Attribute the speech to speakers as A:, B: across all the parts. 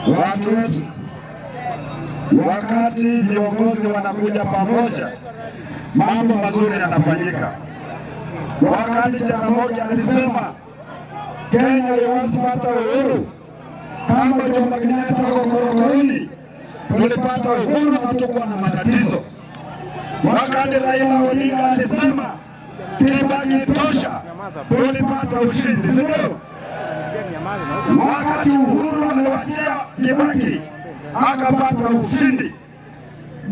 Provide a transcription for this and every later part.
A: watu wetu, wakati viongozi wanakuja pamoja, mambo mazuri yanafanyika. Wakati Jaramogi alisema Kenya haiwezi pata uhuru kama Jomo Kenyatta wako korokoroni, tulipata uhuru na hatukuwa na matatizo. Wakati Raila Odinga alisema Kibaki tosha, tulipata ushindi, sio? Wakati Uhuru aliwachia Kibaki akapata ushindi.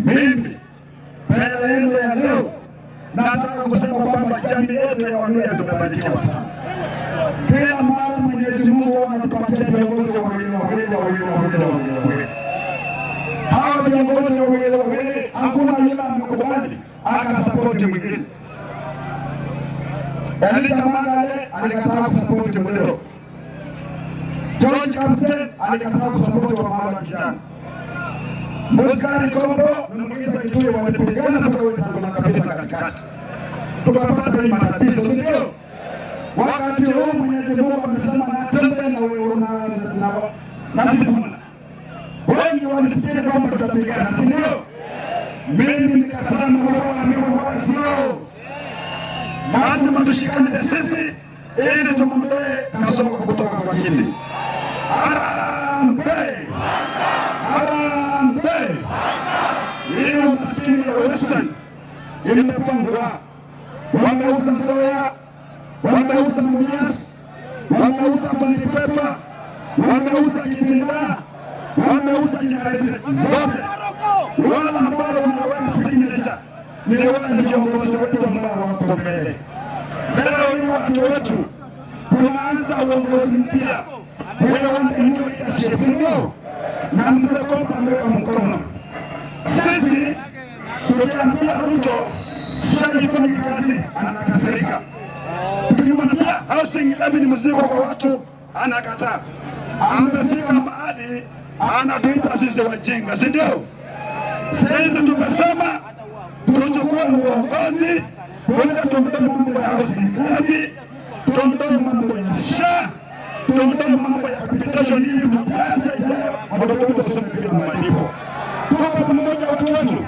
A: Mimi mbele yenu ya leo nataka kusema kwamba jamii yetu ya Waluhya tumebarikiwa sana. Kila mara Mwenyezi Mungu anatupatia viongozi wawili. Hawa viongozi wawili hakuna yule amekubali akasapoti mwingine. Elijah Mang'ale alikataa kusapoti Muliro. George Kapten alikataa kusapoti Wamala Kijana. Muskari Kombo na Mugiza Kitui walipigana kwa kapita katikati. Tukapata hii matatizo, sio? Wakati huu Mwenyezi Mungu amesema natembea na wewe na Sifuna. Wengi walifikiri kwamba tutapigana, sio? Mimi nikasema wala mimi sio. Lazima tushikane sisi ili tumwondoe Kasongo kutoka kwa kiti. Harambee! Harambee! Hiyo maskini ya Western imepangwa. Wameuza soya, wameuza munyasi, wameuza pandi pepa, wameuza kitinda, wameuza kiharisi zote. Wala ambao wanaweka signature ni wale viongozi wetu ambao wako mbele. Leo hii watu wetu tunaanza uongozi mpya. Wewe ndio leadership ndio. Na mzee Kombo ameweka mkono. Sisi tukiambia Ruto shafanya kazi anakasirika. Tukimwambia housing levy ni mzigo kwa watu anakataa. Amefika mahali anatuita sisi wajinga, si ndio? Sisi tumesema tuchukue uongozi, kwenda tuondoe mambo ya housing levy, tuondoe mambo ya SHA, tuondoe mambo ya capitation hii, tujaze ijayo watoto wetu wasome bila malipo. Tuko pamoja watu wetu.